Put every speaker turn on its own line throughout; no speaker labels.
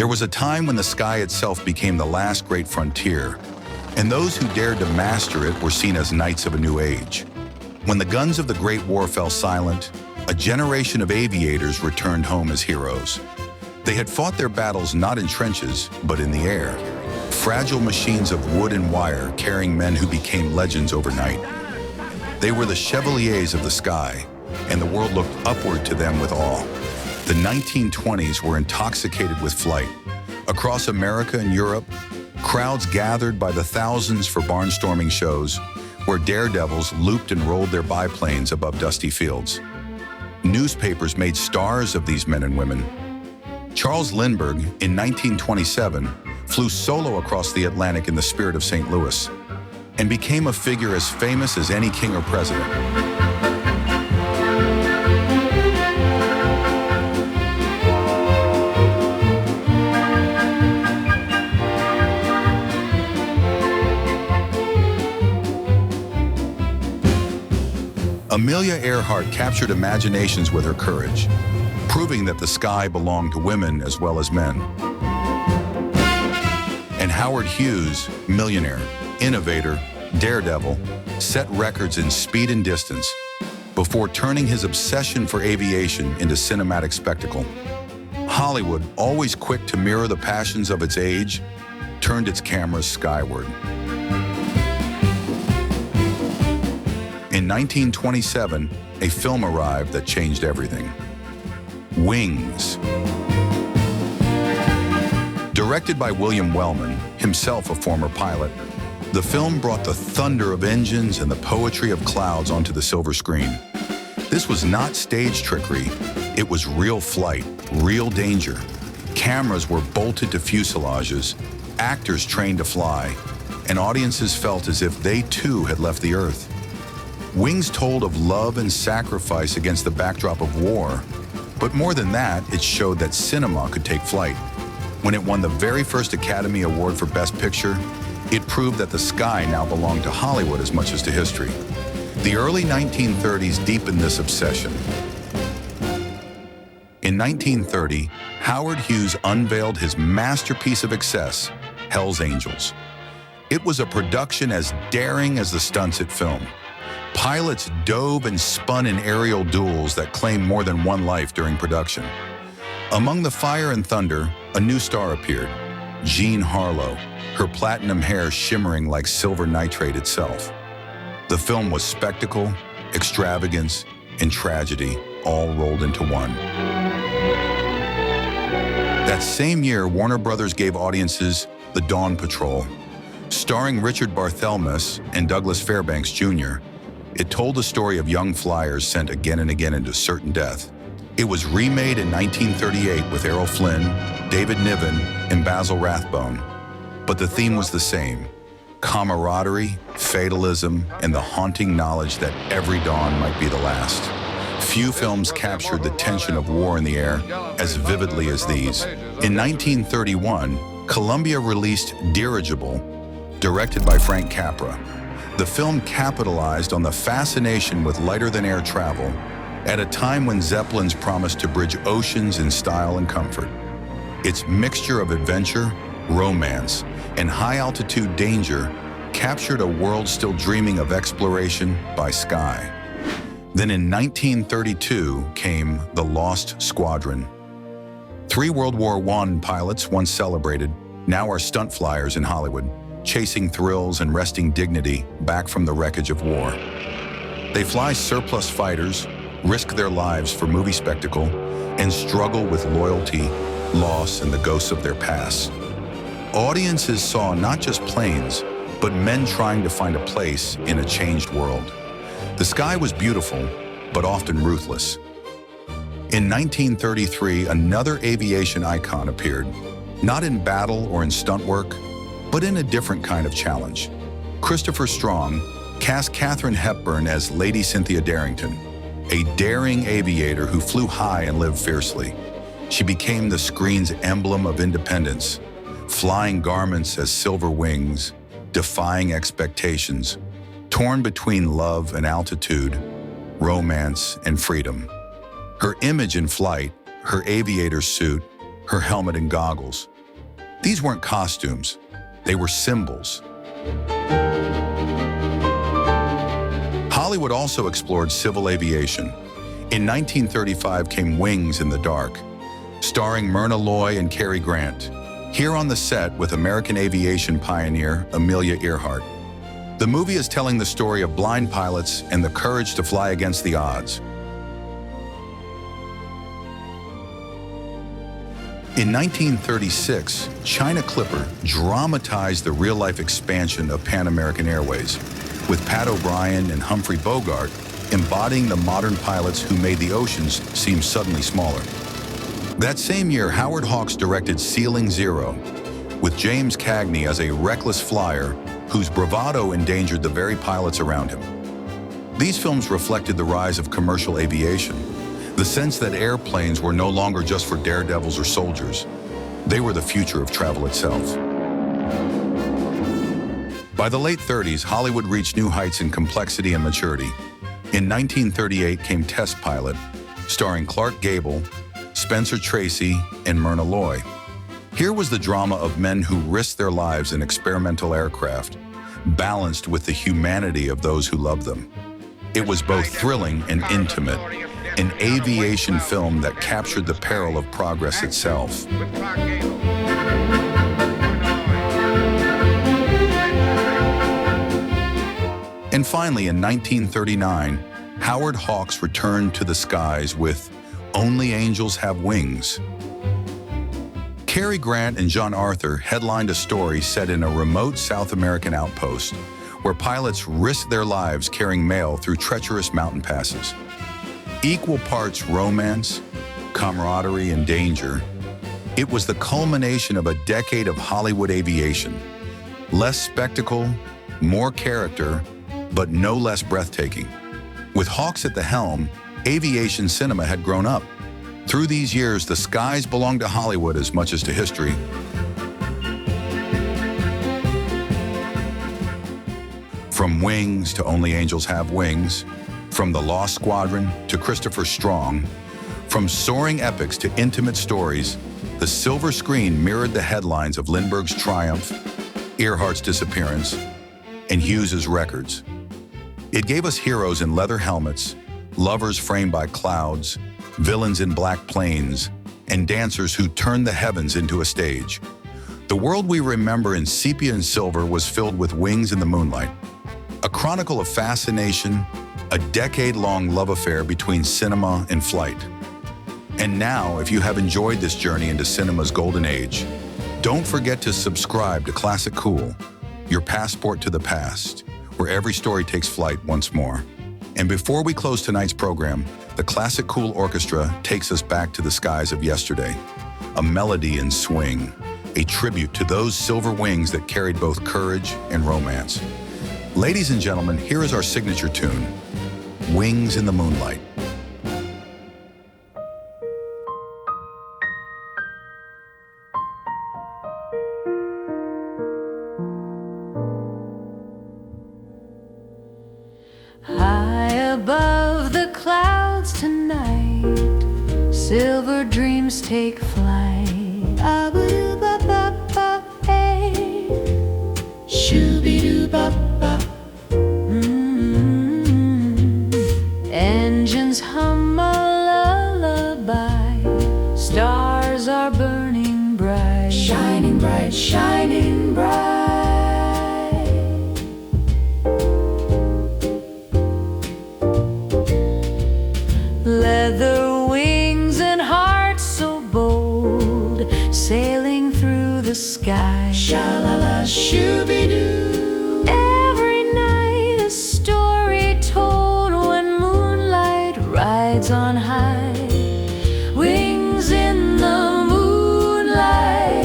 There was a time when the sky itself became the last great frontier, and those who dared to master it were seen as knights of a new age. When the guns of the Great War fell silent, a generation of aviators returned home as heroes. They had fought their battles not in trenches, but in the air. Fragile machines of wood and wire carrying men who became legends overnight. They were the chevaliers of the sky, and the world looked upward to them with awe. The 1920s were intoxicated with flight. Across America and Europe, crowds gathered by the thousands for barnstorming shows where daredevils looped and rolled their biplanes above dusty fields. Newspapers made stars of these men and women. Charles Lindbergh, in 1927, flew solo across the Atlantic in the Spirit of St. Louis and became a figure as famous as any king or president. Amelia Earhart captured imaginations with her courage, proving that the sky belonged to women as well as men. And Howard Hughes, millionaire, innovator, daredevil, set records in speed and distance before turning his obsession for aviation into cinematic spectacle. Hollywood, always quick to mirror the passions of its age, turned its cameras skyward. In 1927, a film arrived that changed everything. Wings. Directed by William Wellman, himself a former pilot, the film brought the thunder of engines and the poetry of clouds onto the silver screen. This was not stage trickery, it was real flight, real danger. Cameras were bolted to fuselages, actors trained to fly, and audiences felt as if they too had left the earth. Wings told of love and sacrifice against the backdrop of war, but more than that, it showed that cinema could take flight. When it won the very first Academy Award for Best Picture, it proved that the sky now belonged to Hollywood as much as to history. The early 1930s deepened this obsession. In 1930, Howard Hughes unveiled his masterpiece of excess, Hell's Angels. It was a production as daring as the stunts it filmed. Pilots dove and spun in aerial duels that claimed more than one life during production. Among the fire and thunder, a new star appeared, Jean Harlow, her platinum hair shimmering like silver nitrate itself. The film was spectacle, extravagance, and tragedy, all rolled into one. That same year, Warner Brothers gave audiences The Dawn Patrol. Starring Richard Barthelmess and Douglas Fairbanks Jr., it told the story of young flyers sent again and again into certain death. It was remade in 1938 with Errol Flynn, David Niven, and Basil Rathbone. But the theme was the same: camaraderie, fatalism, and the haunting knowledge that every dawn might be the last. Few films captured the tension of war in the air as vividly as these. In 1931, Columbia released Dirigible, directed by Frank Capra. The film capitalized on the fascination with lighter-than-air travel at a time when Zeppelins promised to bridge oceans in style and comfort. Its mixture of adventure, romance, and high-altitude danger captured a world still dreaming of exploration by sky. Then in 1932 came The Lost Squadron. 3 World War I pilots, once celebrated, now are stunt flyers in Hollywood, chasing thrills and wresting dignity back from the wreckage of war. They fly surplus fighters, risk their lives for movie spectacle, and struggle with loyalty, loss, and the ghosts of their past. Audiences saw not just planes, but men trying to find a place in a changed world. The sky was beautiful, but often ruthless. In 1933, another aviation icon appeared, not in battle or in stunt work, but in a different kind of challenge. Christopher Strong cast Katharine Hepburn as Lady Cynthia Darrington, a daring aviator who flew high and lived fiercely. She became the screen's emblem of independence, flying garments as silver wings, defying expectations, torn between love and altitude, romance and freedom. Her image in flight, her aviator suit, her helmet and goggles, These weren't costumes, they were symbols. Hollywood also explored civil aviation. In 1935 came Wings in the Dark, starring Myrna Loy and Cary Grant, here on the set with American aviation pioneer Amelia Earhart. The movie is telling the story of blind pilots and the courage to fly against the odds. In 1936, China Clipper dramatized the real-life expansion of Pan American Airways, with Pat O'Brien and Humphrey Bogart embodying the modern pilots who made the oceans seem suddenly smaller. That same year, Howard Hawks directed Ceiling Zero, with James Cagney as a reckless flyer whose bravado endangered the very pilots around him. These films reflected the rise of commercial aviation, the sense that airplanes were no longer just for daredevils or soldiers. They were the future of travel itself. By the late 30s, Hollywood reached new heights in complexity and maturity. In 1938 came Test Pilot, starring Clark Gable, Spencer Tracy, and Myrna Loy. Here was the drama of men who risked their lives in experimental aircraft, balanced with the humanity of those who loved them. It was both thrilling and intimate, an aviation film that captured the peril of progress itself. And finally, in 1939, Howard Hawks returned to the skies with Only Angels Have Wings. Cary Grant and John Arthur headlined a story set in a remote South American outpost where pilots risked their lives carrying mail through treacherous mountain passes. Equal parts romance, camaraderie, and danger, it was the culmination of a decade of Hollywood aviation. Less spectacle, more character, but no less breathtaking. With Hawks at the helm, aviation cinema had grown up. Through these years, the skies belonged to Hollywood as much as to history. From Wings to Only Angels Have Wings, from The Lost Squadron to Christopher Strong, from soaring epics to intimate stories, the silver screen mirrored the headlines of Lindbergh's triumph, Earhart's disappearance, and Hughes's records. It gave us heroes in leather helmets, lovers framed by clouds, villains in black planes, and dancers who turned the heavens into a stage. The world we remember in sepia and silver was filled with Wings in the Moonlight, a chronicle of fascination, a decade-long love affair between cinema and flight. And now, if you have enjoyed this journey into cinema's golden age, don't forget to subscribe to Classic Cool, your passport to the past, where every story takes flight once more. And before we close tonight's program, the Classic Cool Orchestra takes us back to the skies of yesterday. A melody in swing, a tribute to those silver wings that carried both courage and romance. Ladies and gentlemen, here is our signature tune, Wings in the Moonlight.
High above the clouds tonight, silver dreams take flight. Ba-ba-doo-ba-ba-ba-hey. Shoo-be-doo-ba-ba. Engines hum a lullaby. Stars are burning bright, shining bright, shining bright. Leather wings and hearts so bold, sailing through the sky. Sha-la-la, shoo-be-doo. Every night a story told when moonlight rides on high. Wings in the moonlight,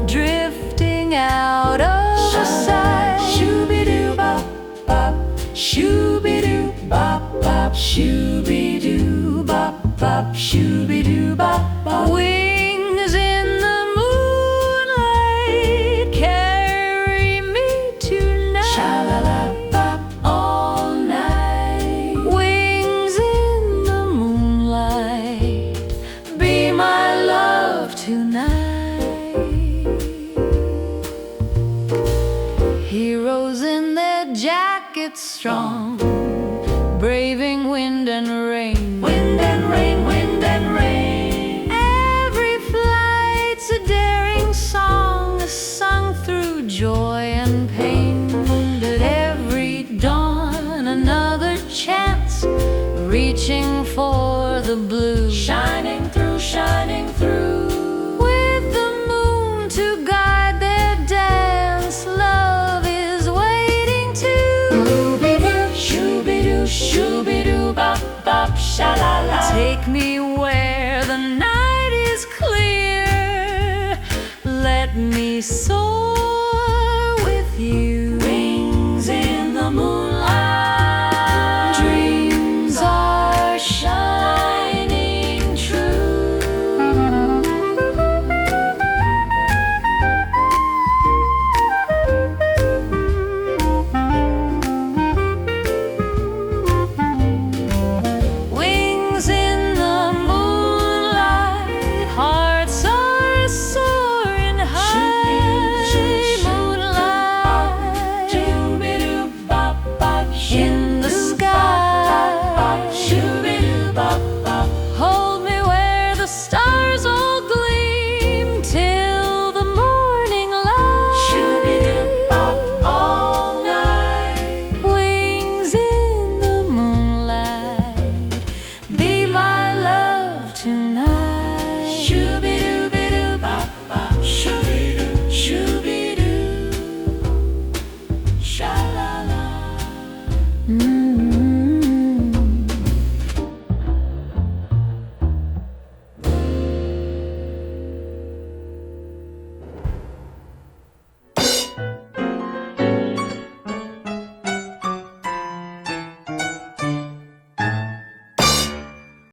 drifting out of sight. Shoo-be-doo-bop-bop, shoo-be-doo-bop-bop, shoo-be-doo-bop-bop, shoo-be-doo-bop-bop. Wings in the moonlight, carry me tonight. Sha-la-la-bop, all night. Wings in the moonlight, be my love tonight. heroes in their jackets strong, braving wind and rain. Wind and rain, wind and rain. Every flight's a daring song, sung through joy and pain. At every dawn, another chance, reaching for the blue. Shining through, shining through. With the moon to guide their dance, love is waiting too. Ooby-doo, shooby-doo, shooby-doo, bop, bop, sha-la-la. Take me where the night is clear. Let me soar with you. Wings in the moonlight. Dreams are shining true. Wings in the moonlight, hearts are soaring high. Moonlight in the sky. Hold me where the stars all gleam till the morning light. All night. Wings in the moonlight, be my love tonight. Shooby-doo-be-doo, bop-bop, shooby-doo, shooby-doo, sha-la-la.